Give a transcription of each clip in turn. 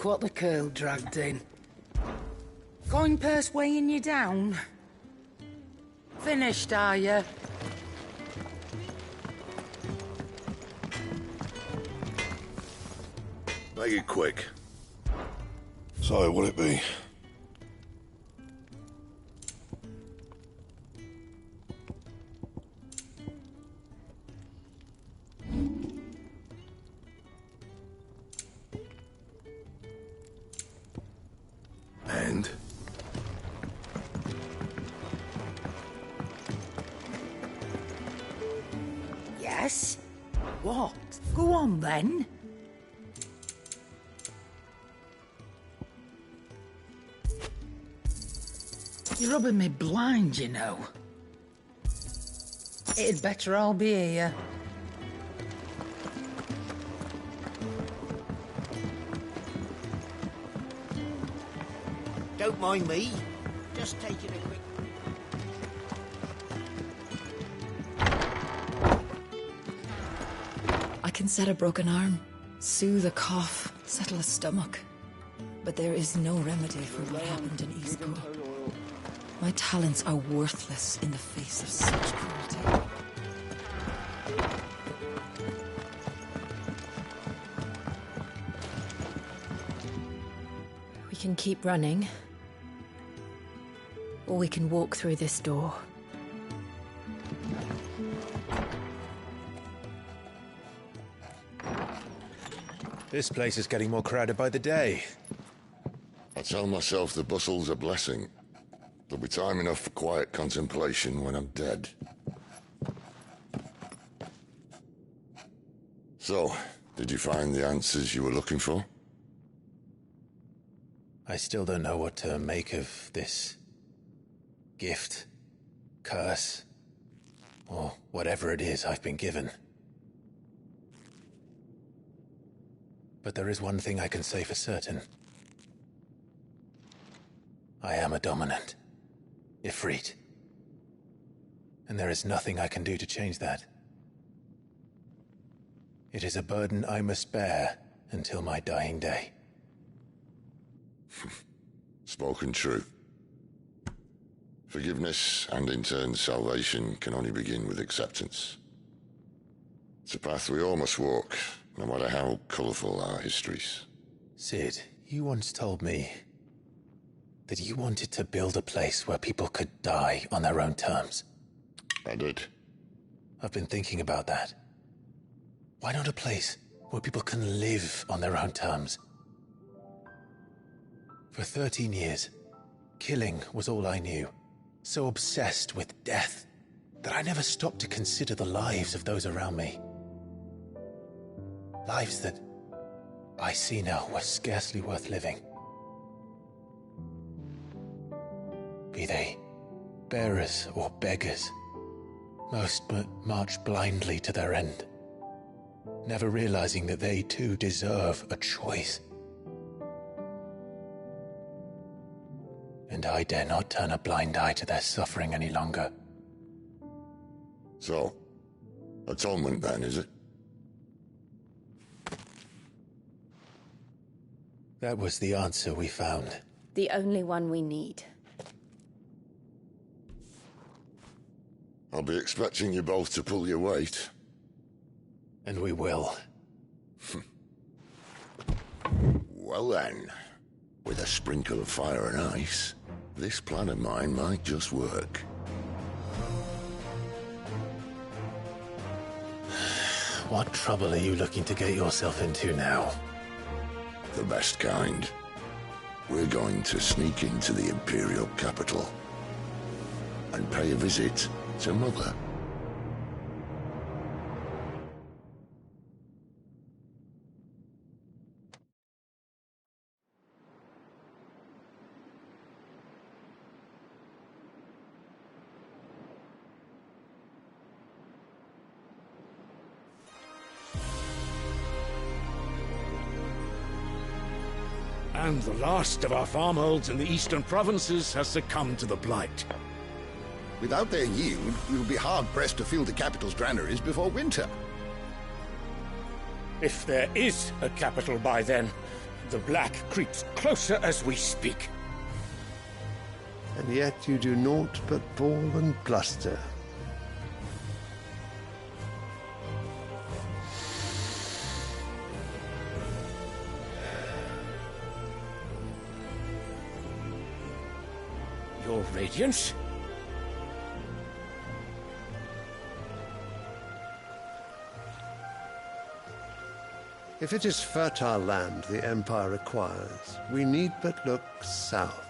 Look what the curl dragged in. Coin purse weighing you down? Finished, are you? Make it quick. So, what'll it be? And? Yes? What? Go on, then. You're rubbing me blind, you know. It'd better all be here. Don't mind me. Just taking a quick... I can set a broken arm, soothe a cough, settle a stomach. But there is no remedy for what happened in Eastpool. My talents are worthless in the face of such cruelty. We can keep running, or we can walk through this door. This place is getting more crowded by the day. I tell myself the bustle's a blessing. There'll be time enough for quiet contemplation when I'm dead. So, did you find the answers you were looking for? I still don't know what to make of this gift, curse, or whatever it is I've been given. But there is one thing I can say for certain. I am a dominant. Ifrit. And there is nothing I can do to change that. It is a burden I must bear until my dying day. Spoken true. Forgiveness and in turn salvation can only begin with acceptance. It's a path we all must walk, no matter how colourful our histories. Sid, you once told me that you wanted to build a place where people could die on their own terms. I did. I've been thinking about that. Why not a place where people can live on their own terms? For 13 years, killing was all I knew. So obsessed with death that I never stopped to consider the lives of those around me. Lives that I see now were scarcely worth living. Be they bearers or beggars, most march blindly to their end, never realizing that they too deserve a choice. And I dare not turn a blind eye to their suffering any longer. So, atonement then, is it? That was the answer we found. The only one we need. I'll be expecting you both to pull your weight. And we will. Well then, with a sprinkle of fire and ice, this plan of mine might just work. What trouble are you looking to get yourself into now? The best kind. We're going to sneak into the Imperial capital and pay a visit to Mother. And the last of our farmholds in the eastern provinces has succumbed to the blight. Without their yield, we will be hard-pressed to fill the capital's granaries before winter. If there is a capital by then, The black creeps closer as we speak. And yet you do naught but bawl and bluster. Your Radiance? If it is fertile land the Empire requires, we need but look south.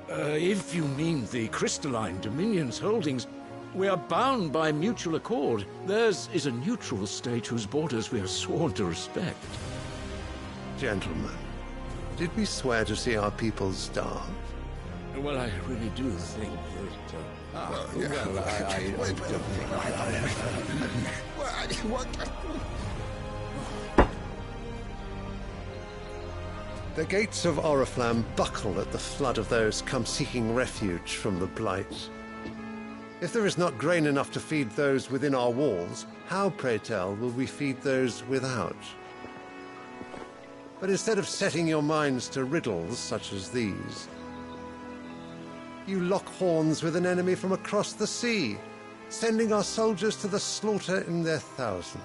If you mean the crystalline Dominion's holdings, we are bound by mutual accord. Theirs is a neutral state whose borders we are sworn to respect. Gentlemen, did we swear to see our people starve? Well, I really do think that... The gates of Oriflamme buckle at the flood of those come seeking refuge from the Blight. If there is not grain enough to feed those within our walls, how, pray tell, will we feed those without? But instead of setting your minds to riddles such as these, you lock horns with an enemy from across the sea, sending our soldiers to the slaughter in their thousands.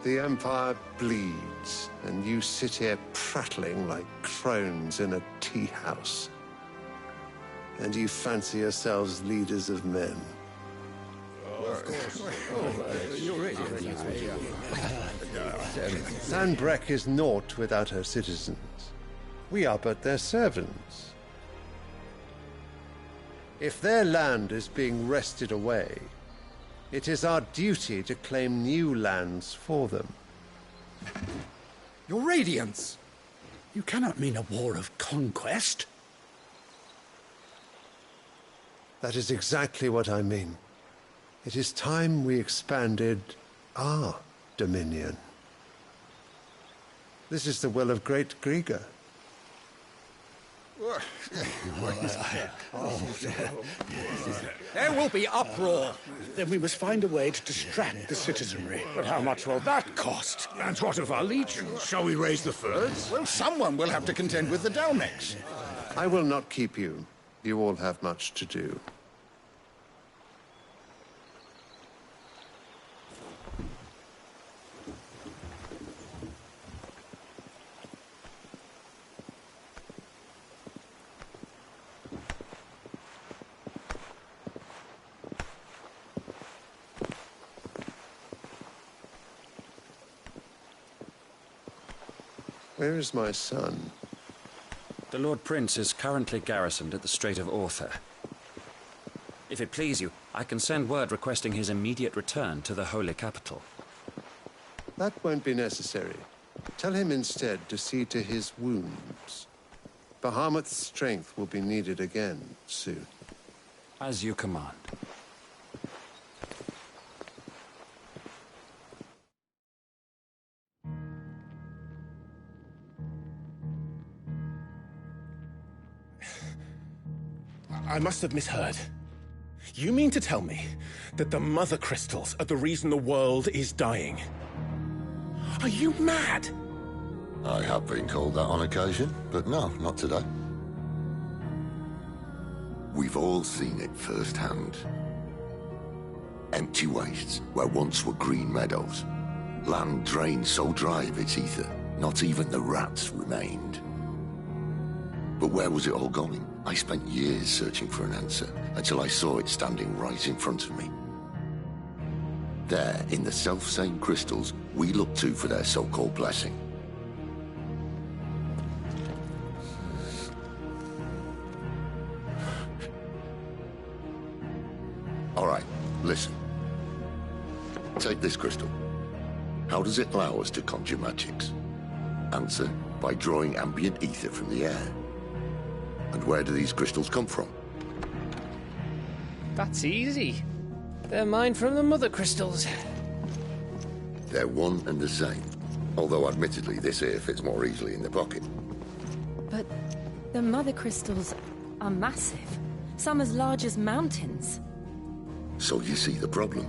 The Empire bleeds, and you sit here prattling like crones in a tea house. And you fancy yourselves leaders of men. Of course. You're right. Sanbreque is naught without her citizens. We are but their servants. If their land is being wrested away, it is our duty to claim new lands for them. Your Radiance! You cannot mean a war of conquest. That is exactly what I mean. It is time we expanded our dominion. This is the will of great Griga. There will be uproar. Then we must find a way to distract the citizenry. But how much will that cost? And what of our legions? Shall we raise the furs? Well, someone will have to contend with the Dalmex. I will not keep you. You all have much to do. Where is my son? The Lord Prince is currently garrisoned at the Strait of Arthur. If it please you, I can send word requesting his immediate return to the Holy Capital. That won't be necessary. Tell him instead to see to his wounds. Bahamut's strength will be needed again soon. As you command. I must have misheard. You mean to tell me that the Mother Crystals are the reason the world is dying? Are you mad? I have been called that on occasion, but no, not today. We've all seen it firsthand. Empty wastes where once were green meadows. Land drained so dry of its ether, not even the rats remained. But where was it all going? I spent years searching for an answer, until I saw it standing right in front of me. There, in the self-same crystals we look to for their so-called blessing. All right, listen. Take this crystal. How does it allow us to conjure magics? Answer, by drawing ambient ether from the air. And where do these crystals come from? That's easy. They're mined from the Mother Crystals. They're one and the same. Although admittedly this here fits more easily in the pocket. But the Mother Crystals are massive. Some as large as mountains. So you see the problem.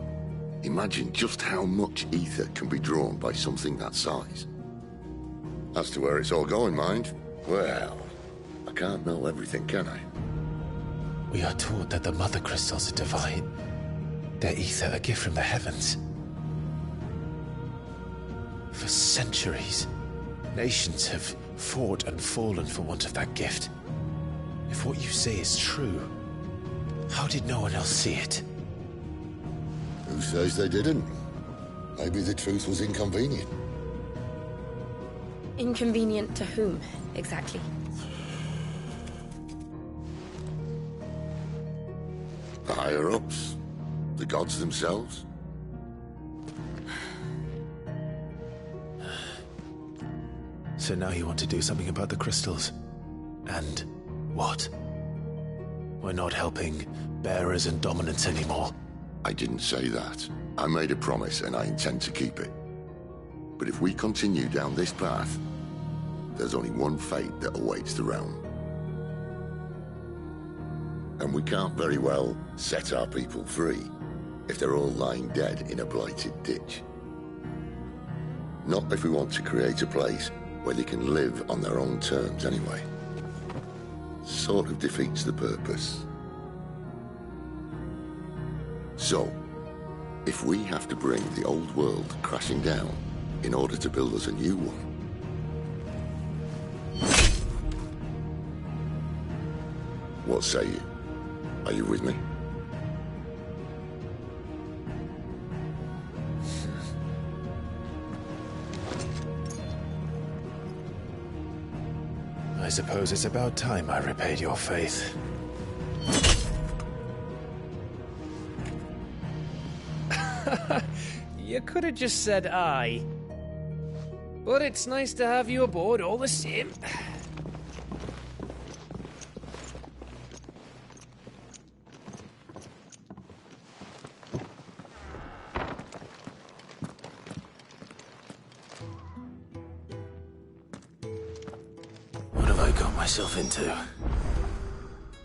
Imagine just how much ether can be drawn by something that size. As to where it's all going, mind, well, I can't know everything, can I? We are taught that the mother crystals are divine. Their ether a gift from the heavens. For centuries, nations have fought and fallen for want of that gift. If what you say is true, how did no one else see it? Who says they didn't? Maybe the truth was inconvenient. Inconvenient to whom, exactly? The higher-ups? The gods themselves? So now you want to do something about the crystals. And what? We're not helping bearers and dominants anymore. I didn't say that. I made a promise and I intend to keep it. But if we continue down this path, there's only one fate that awaits the realm. And we can't very well set our people free if they're all lying dead in a blighted ditch. Not if we want to create a place where they can live on their own terms anyway. Sort of defeats the purpose. So, if we have to bring the old world crashing down in order to build us a new one, what say you? Are you with me? I suppose it's about time I repaid your faith. You could have just said aye. But it's nice to have you aboard all the same. What have I got myself into?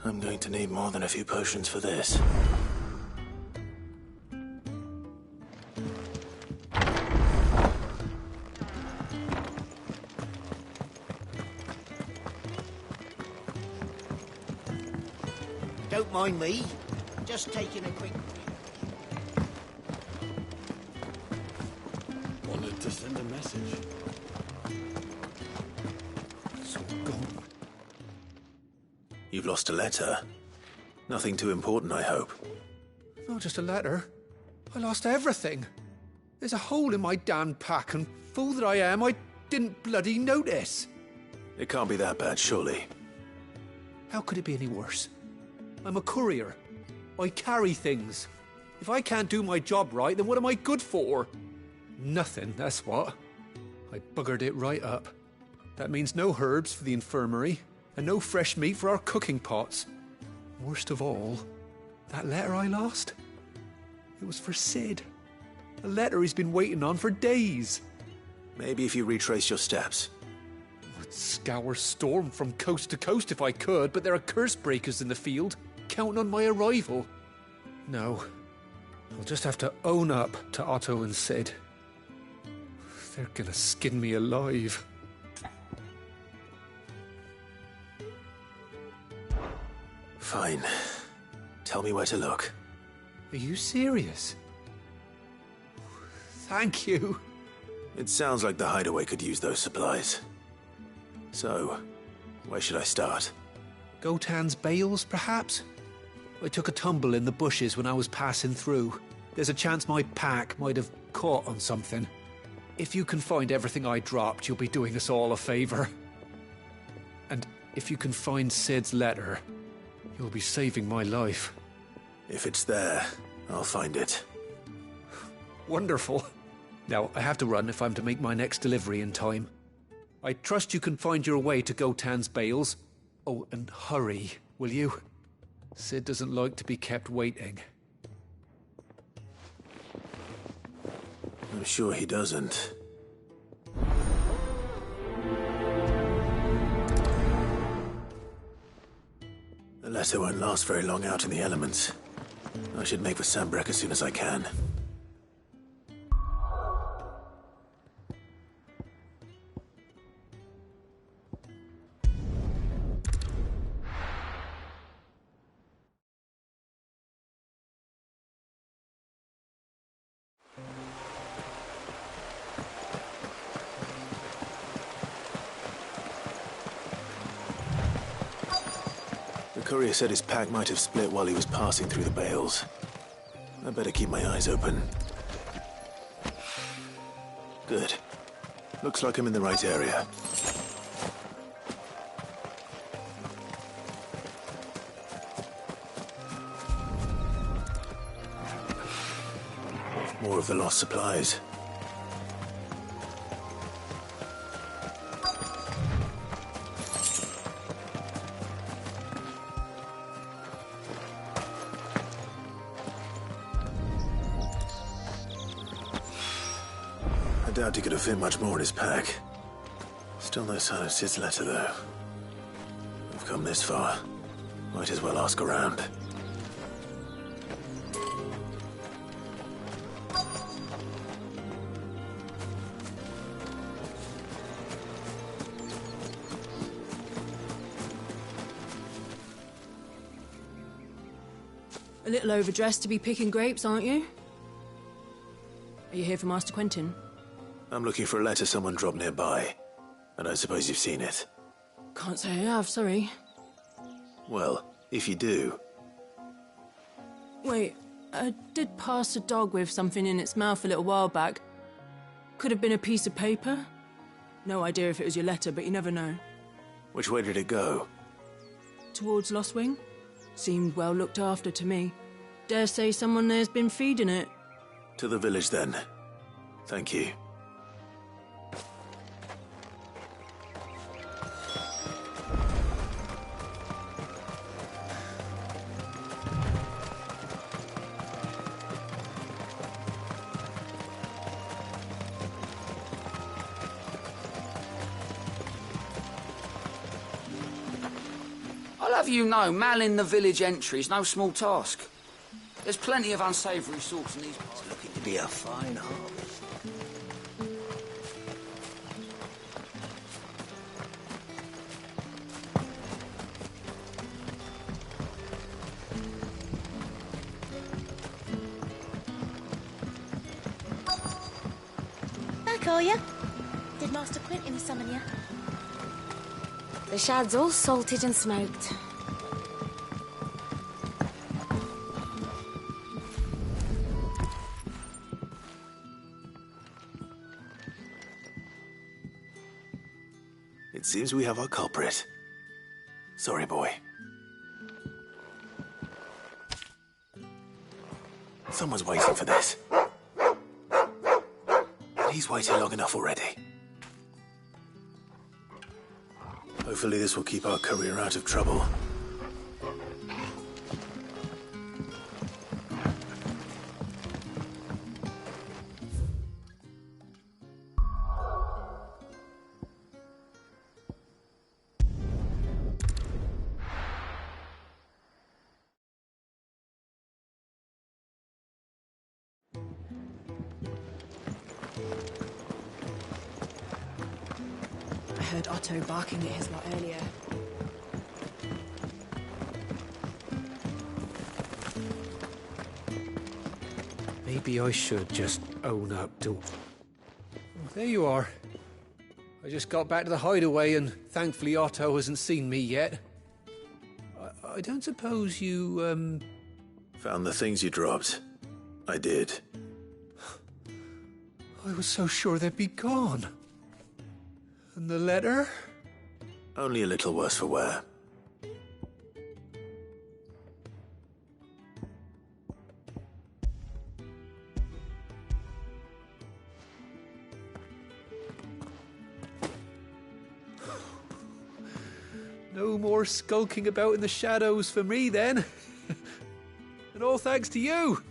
I'm going to need more than a few potions for this. Don't mind me. Just taking a quick... Wanted to send a message. It's all gone. You've lost a letter. Nothing too important, I hope. Not just a letter. I lost everything. There's a hole in my damn pack, and fool that I am, I didn't bloody notice. It can't be that bad, surely. How could it be any worse? I'm a courier. I carry things. If I can't do my job right, then what am I good for? Nothing, that's what. I buggered it right up. That means no herbs for the infirmary, and no fresh meat for our cooking pots. Worst of all, that letter I lost? It was for Sid. A letter he's been waiting on for days. Maybe if you retrace your steps. I'd scour Storm from coast to coast if I could, but there are curse breakers in the field, counting on my arrival. No, I'll just have to own up to Otto and Sid. They're gonna skin me alive. Fine. Tell me where to look. Are you serious? Thank you. It sounds like the hideaway could use those supplies. So, where should I start? Gotan's bales, perhaps? I took a tumble in the bushes when I was passing through. There's a chance my pack might have caught on something. If you can find everything I dropped, you'll be doing us all a favor. And if you can find Sid's letter, you'll be saving my life. If it's there, I'll find it. Wonderful. Now, I have to run if I'm to make my next delivery in time. I trust you can find your way to Gotan's bales. Oh, and hurry, will you? Sid doesn't like to be kept waiting. I'm sure he doesn't. The letter won't last very long out in the elements. I should make for Sambrek as soon as I can. Courier said his pack might have split while he was passing through the bales. I better keep my eyes open. Good. Looks like I'm in the right area. More of the lost supplies. I doubt he could have fit much more in his pack. Still no sign of Sid's letter, though. We've come this far. Might as well ask around. A little overdressed to be picking grapes, aren't you? Are you here for Master Quentin? I'm looking for a letter someone dropped nearby. I don't suppose you've seen it. Can't say I have, sorry. Well, if you do... Wait, I did pass a dog with something in its mouth a little while back. Could have been a piece of paper. No idea if it was your letter, but you never know. Which way did it go? Towards Lost Wing? Seemed well looked after to me. Dare say someone there's been feeding it. To the village, then. Thank you. I'll have you know, malling the village entry is no small task. There's plenty of unsavoury sorts in these parts. It's looking to be a fine harvest. Back, are you? Did Master Quentin summon you? The shad's all salted and smoked. It seems we have our culprit. Sorry, boy. Someone's waiting for this. And he's waited long enough already. Hopefully this will keep our courier out of trouble. I heard Otto barking at his lot earlier. Maybe I should just own up to... Oh, there you are. I just got back to the hideaway and thankfully Otto hasn't seen me yet. I don't suppose you, Found the things you dropped. I did. I was so sure they'd be gone. And the letter? Only a little worse for wear. No more skulking about in the shadows for me, then. And all thanks to you.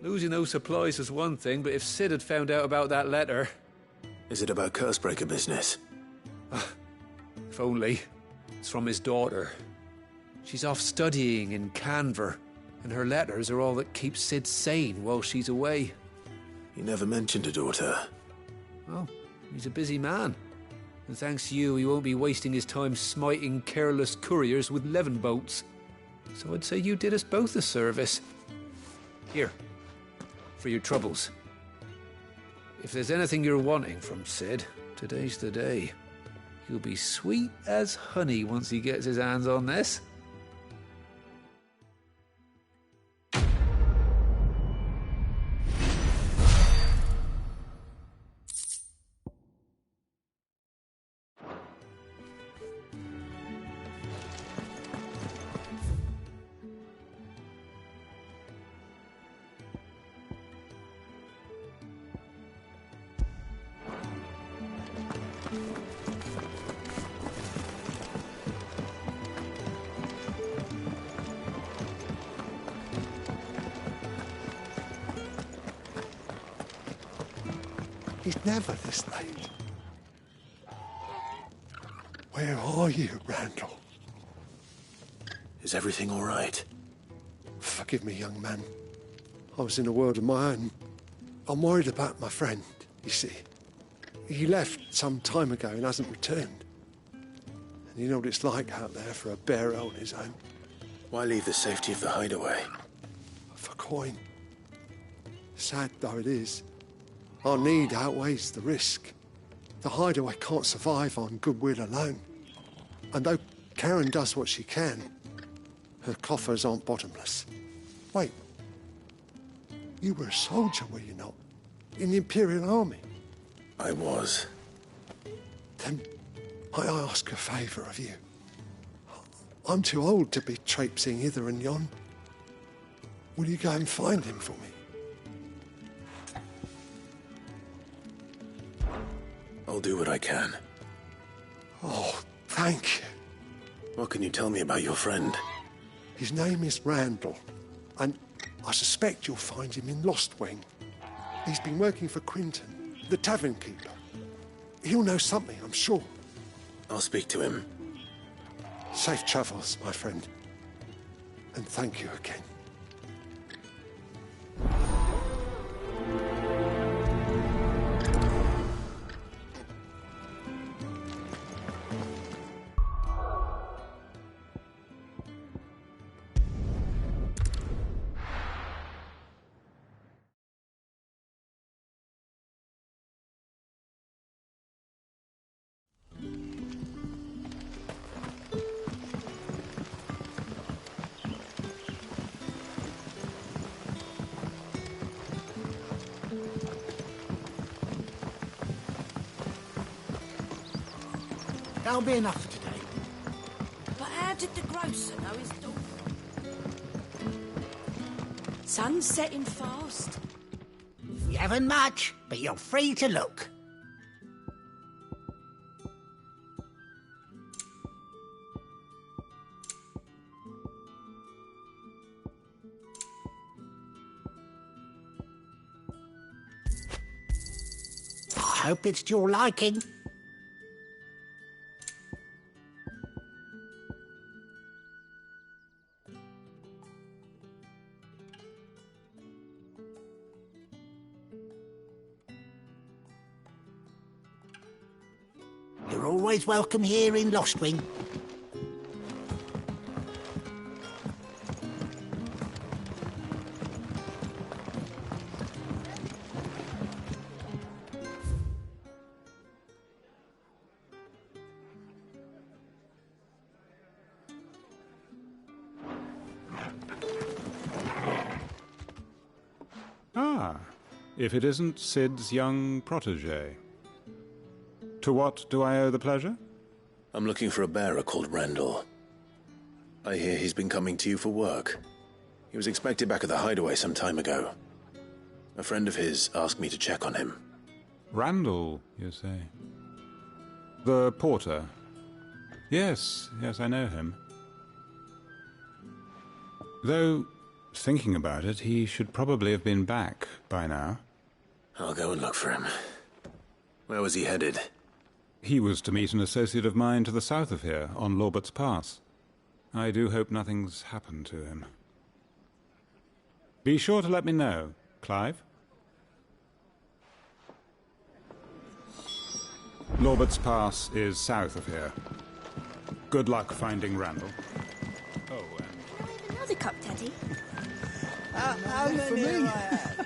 Losing those supplies was one thing, but if Sid had found out about that letter... Is it about Cursebreaker business? If only. It's from his daughter. She's off studying in Canver, and her letters are all that keeps Sid sane while she's away. He never mentioned a daughter. Well, he's a busy man. And thanks to you, he won't be wasting his time smiting careless couriers with levin boats. So I'd say you did us both a service. Here, for your troubles. If there's anything you're wanting from Sid, today's the day. He'll be sweet as honey once he gets his hands on this. He's never this late. Where are you, Randall? Is everything all right? Forgive me, young man. I was in a world of my own. I'm worried about my friend, you see. He left some time ago and hasn't returned. And you know what it's like out there for a bearer on his own. Why leave the safety of the hideaway? For coin. Sad though it is, our need outweighs the risk. The hideaway can't survive on goodwill alone. And though Karen does what she can, her coffers aren't bottomless. Wait. You were a soldier, were you not? In the Imperial Army? I was. Then I ask a favour of you. I'm too old to be traipsing hither and yon. Will you go and find him for me? I'll do what I can. Oh, thank you. What can you tell me about your friend? His name is Randall, and I suspect you'll find him in Lost Wing. He's been working for Quinton, the tavern keeper. He'll know something, I'm sure. I'll speak to him. Safe travels, my friend. And thank you again. That'll be enough for today. But how did the grocer know his daughter? Sun's setting fast. You haven't much, but you're free to look. I hope it's to your liking. You're always welcome here in Lost Wing. Ah, if it isn't Sid's young protege. To what do I owe the pleasure? I'm looking for a bearer called Randall. I hear he's been coming to you for work. He was expected back at the hideaway some time ago. A friend of his asked me to check on him. Randall, you say? The porter? Yes, I know him. Though, thinking about it, he should probably have been back by now. I'll go and look for him. Where was he headed? He was to meet an associate of mine to the south of here, on Lorbert's Pass. I do hope nothing's happened to him. Be sure to let me know, Clive. Lorbert's Pass is south of here. Good luck finding Randall. Oh, and... Another cup, Teddy. How many have I had?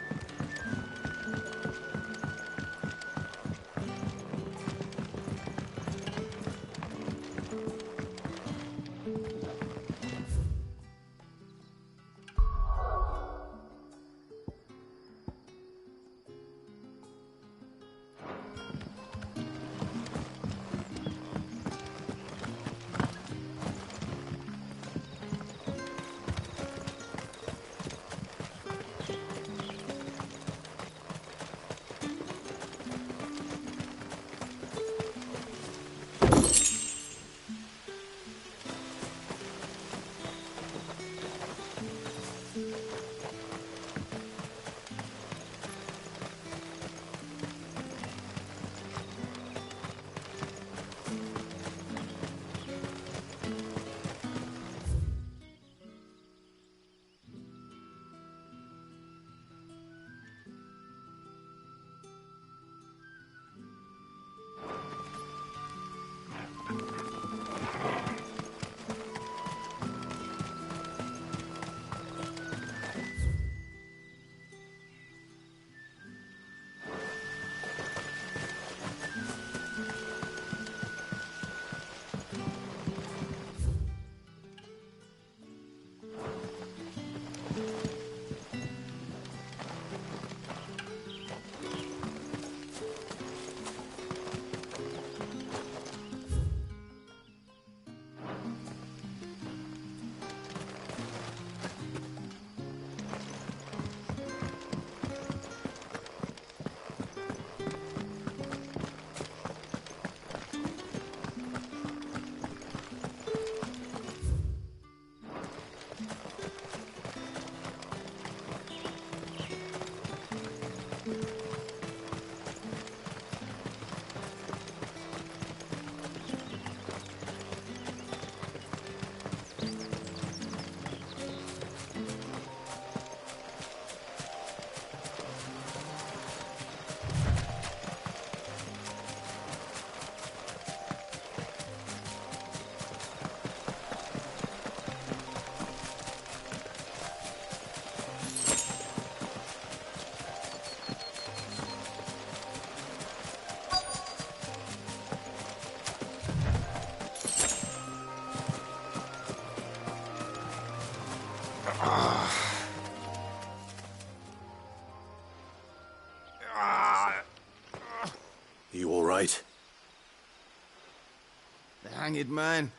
The hanged man.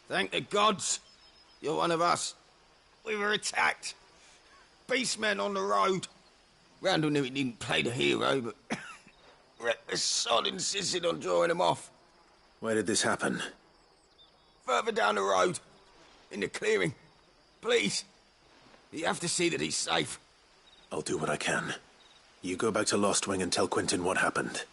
Thank the gods. You're one of us. We were attacked. Beastmen on the road. Randall knew he didn't play the hero, but the sod insisted on drawing him off. Where did this happen? Further down the road. In the clearing. Please. You have to see that he's safe. I'll do what I can. You go back to Lost Wing and tell Quentin what happened.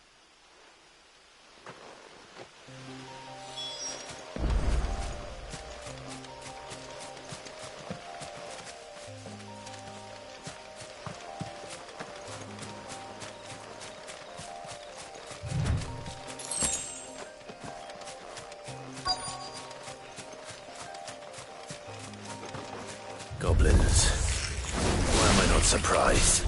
Goblins. Why am I not surprised?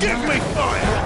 Give me fire!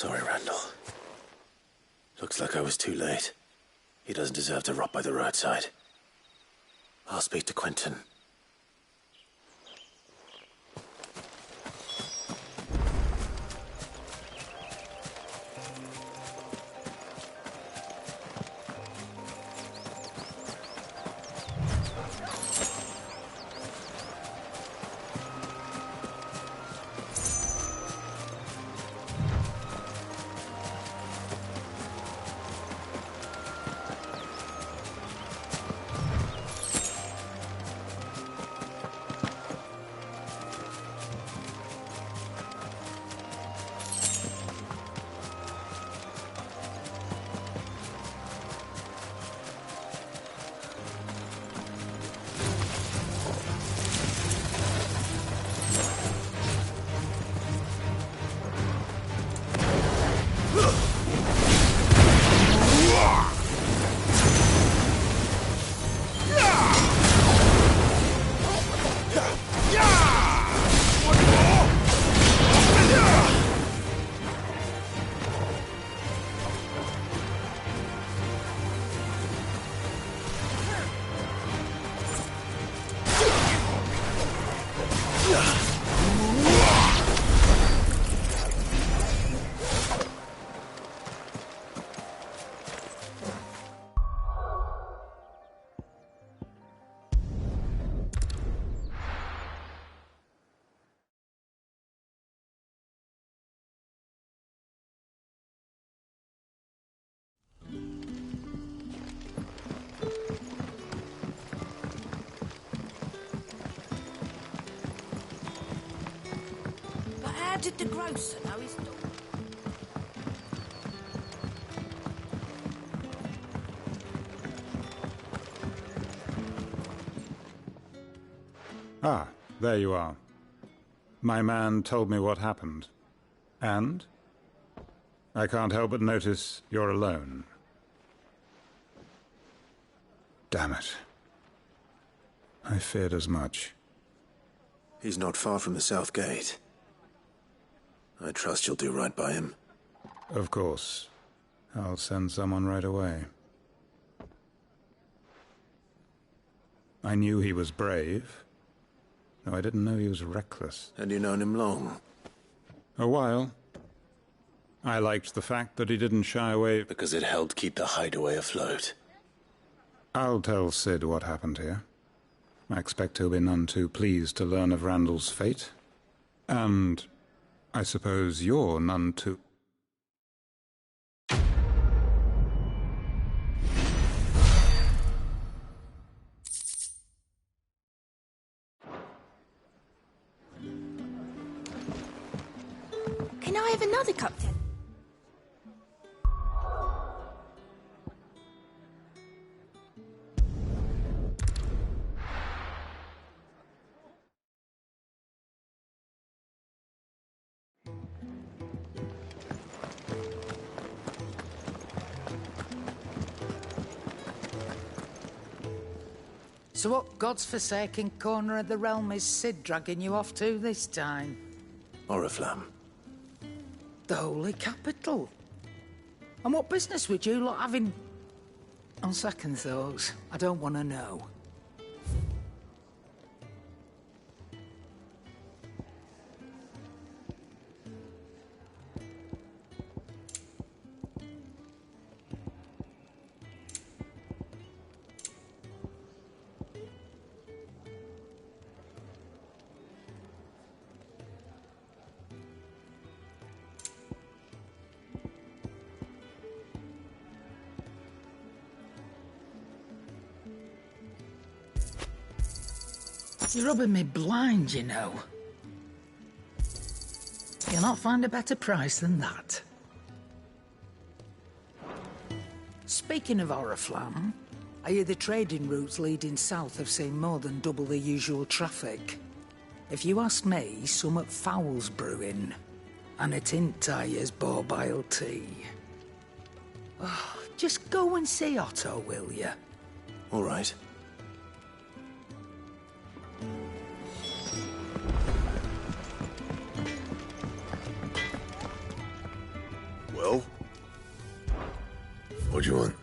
Sorry, Randall. Looks like I was too late. He doesn't deserve to rot by the roadside. I'll speak to Quentin. Did the grocer know his dog? Ah, there you are. My man told me what happened. And? I can't help but notice you're alone. Damn it. I feared as much. He's not far from the south gate. I trust you'll do right by him. Of course. I'll send someone right away. I knew he was brave, though I didn't know he was reckless. Had you known him long? A while. I liked the fact that he didn't shy away. Because it helped keep the hideaway afloat. I'll tell Sid what happened here. I expect he'll be none too pleased to learn of Randall's fate. And I suppose you're none too... Can I have another cocktail? So what God's forsaken corner of the realm is Sid dragging you off to this time? Oriflamme. The Holy Capital. And what business would you lot have in... On second thoughts, I don't want to know. You're rubbing me blind, you know. You'll not find a better price than that. Speaking of Oriflamme, I hear the trading routes leading south have seen more than double the usual traffic. If you ask me, summat foul's brewing. And it ain't Tyre's borbile tea. Oh, just go and see Otto, will you? All right. What do you want?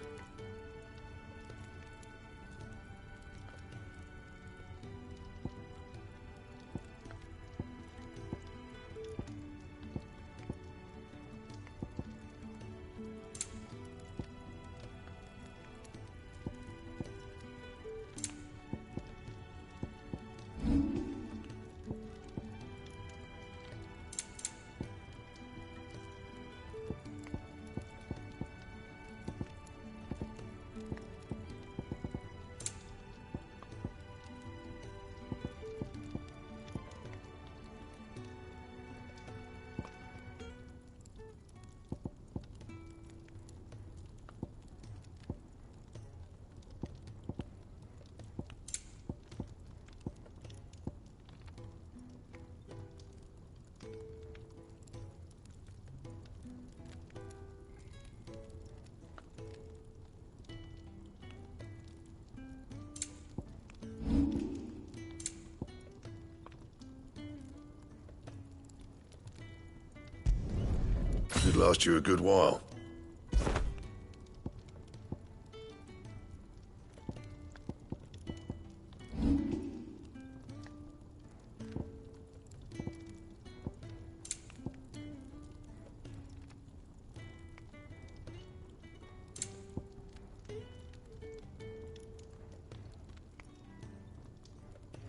Should last you a good while.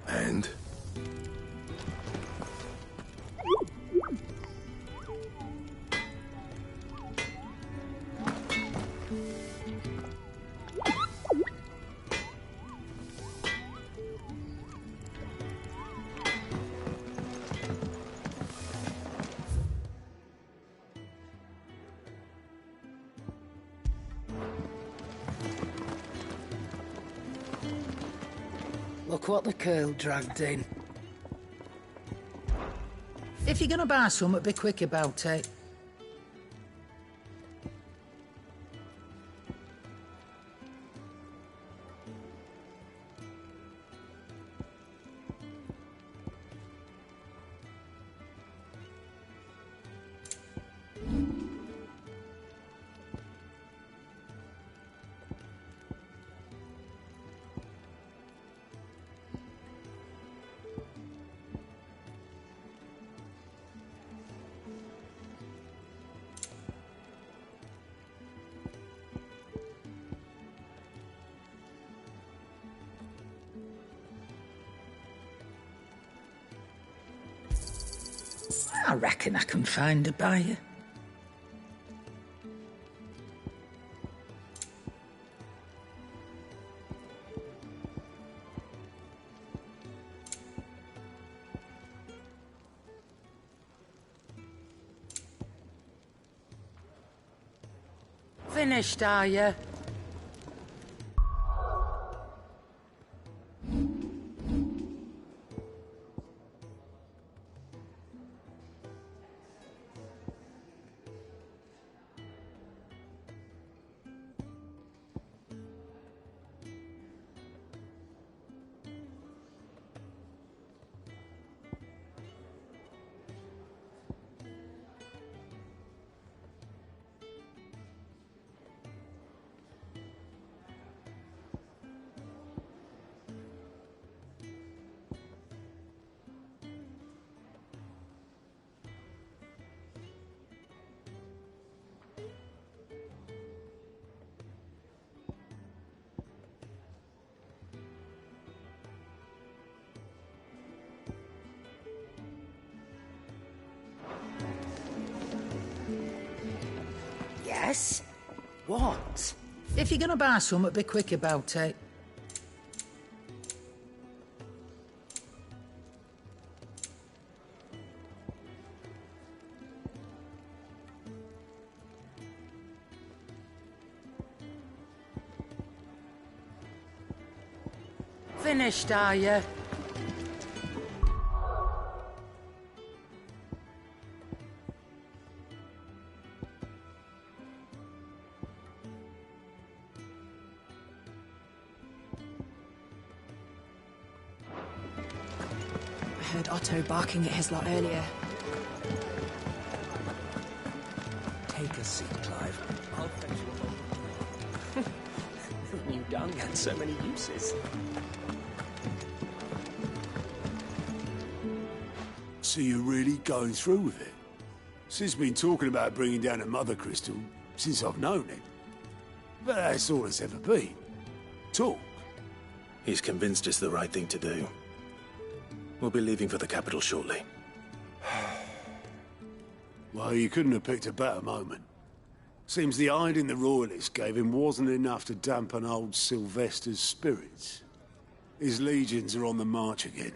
And? Look what the curl dragged in. If you're gonna buy something, be quick about it. I reckon I can find a buyer. Finished, are you? Yes? What? If you're gonna buy something, be quick about it. Finished, are you? I heard Otto barking at his lot earlier. Take a seat, Clive. I'll fetch you a tongue had so many uses. So you're really going through with it? Sid's been talking about bringing down a mother crystal since I've known him. But that's all it's ever been. Talk. He's convinced it's the right thing to do. We'll be leaving for the capital shortly. Well, you couldn't have picked a better moment. Seems the hiding the royalists gave him wasn't enough to dampen old Sylvester's spirits. His legions are on the march again.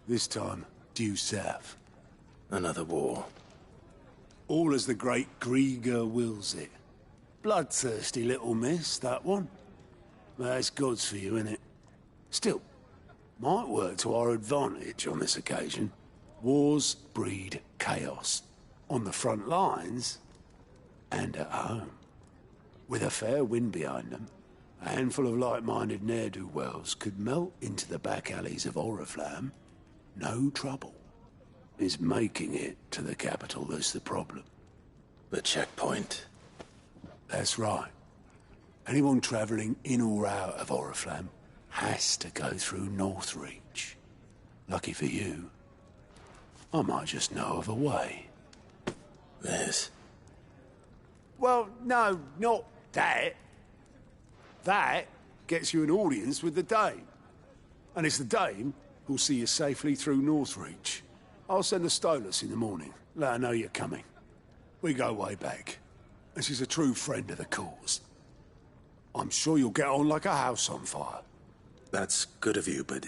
This time, due south. Another war. All as the great Grieger wills it. Bloodthirsty little miss, that one. That's God's for you, innit? Still, might work to our advantage on this occasion. Wars breed chaos. On the front lines, and at home. With a fair wind behind them, a handful of like-minded ne'er-do-wells could melt into the back alleys of Oriflamme. No trouble. It's making it to the capital that's the problem. The checkpoint. That's right. Anyone travelling in or out of Oriflamme has to go through Northreach. Lucky for you, I might just know of a way. This? Well, no, not that. That gets you an audience with the Dame. And it's the Dame who'll see you safely through Northreach. I'll send a Stolas in the morning. Let her know you're coming. We go way back. And she's a true friend of the cause. I'm sure you'll get on like a house on fire. That's good of you, but...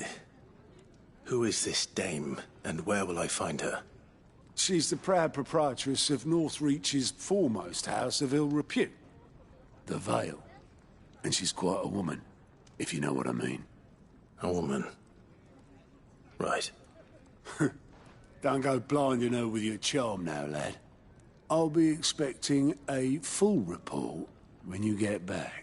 who is this Dame, and where will I find her? She's the proud proprietress of Northreach's foremost house of ill repute, the Vale. And she's quite a woman, if you know what I mean. A woman? Right. Don't go blinding her with your charm now, lad. I'll be expecting a full report when you get back.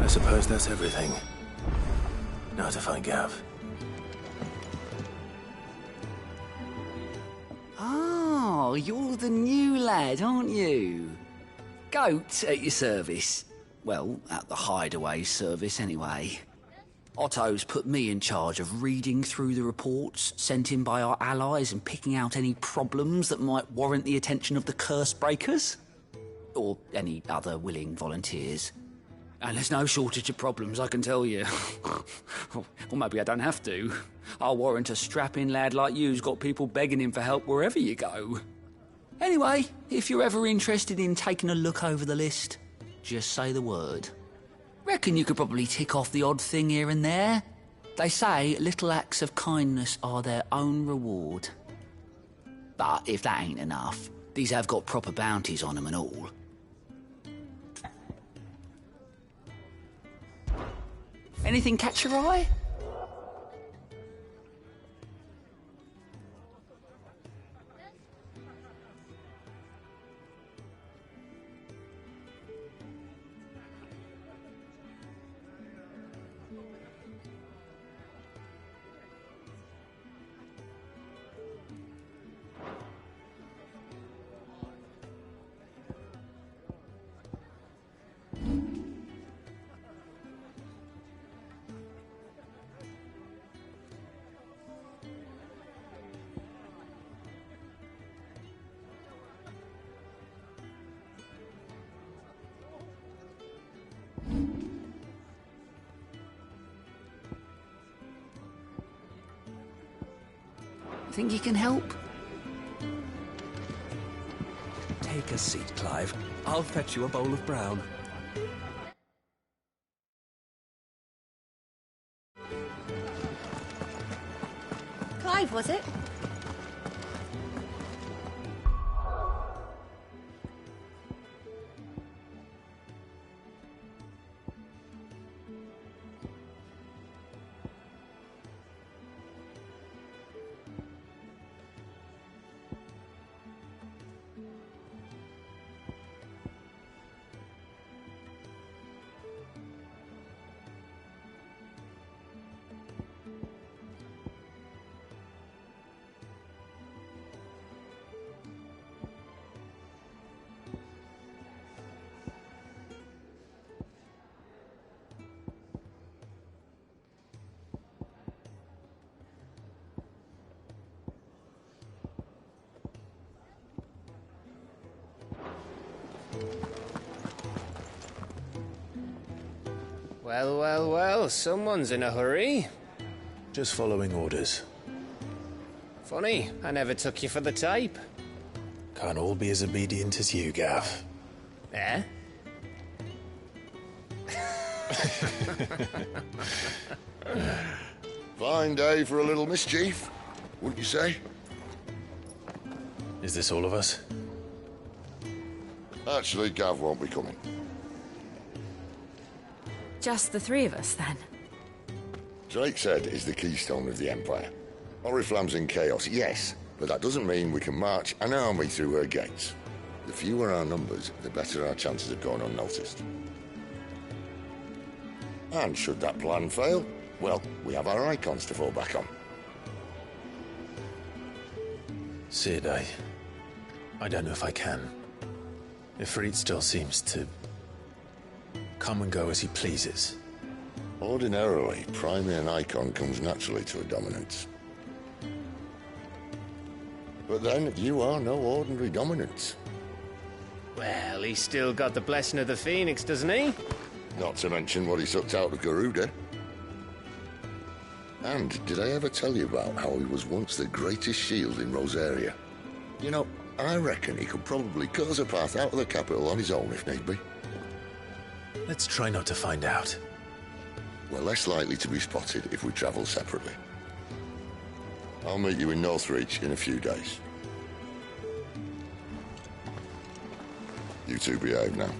I suppose that's everything. Now to find Gav. Oh, you're the new lad, aren't you? Goat at your service. Well, at the hideaway service, anyway. Otto's put me in charge of reading through the reports sent in by our allies and picking out any problems that might warrant the attention of the curse breakers. Or any other willing volunteers. And there's no shortage of problems, I can tell you. Or maybe I don't have to. I'll warrant a strapping lad like you's got people begging him for help wherever you go. Anyway, if you're ever interested in taking a look over the list, just say the word. Reckon you could probably tick off the odd thing here and there. They say little acts of kindness are their own reward. But if that ain't enough, these have got proper bounties on them and all. Anything catch your eye? Think you can help? Take a seat, Clive. I'll fetch you a bowl of brown. Clive, was it? Well, well, well, someone's in a hurry. Just following orders. Funny, I never took you for the type. Can't all be as obedient as you, Gav. Eh? Fine day for a little mischief, wouldn't you say? Is this all of us? Actually, Gav won't be coming. Just the three of us, then? Drake's Head is the keystone of the Empire. Oriflamme's in chaos, yes, but that doesn't mean we can march an army through her gates. The fewer our numbers, the better our chances of going unnoticed. And should that plan fail, well, we have our icons to fall back on. Sid, I don't know if I can. Ifrit still seems to come and go as he pleases. Ordinarily, priming an icon comes naturally to a dominance. But then, you are no ordinary dominance. Well, he's still got the blessing of the Phoenix, doesn't he? Not to mention what he sucked out of Garuda. And did I ever tell you about how he was once the greatest shield in Rosaria? You know, I reckon he could probably cut us a path out of the capital on his own if need be. Let's try not to find out. We're less likely to be spotted if we travel separately. I'll meet you in Northreach in a few days. You two behave now.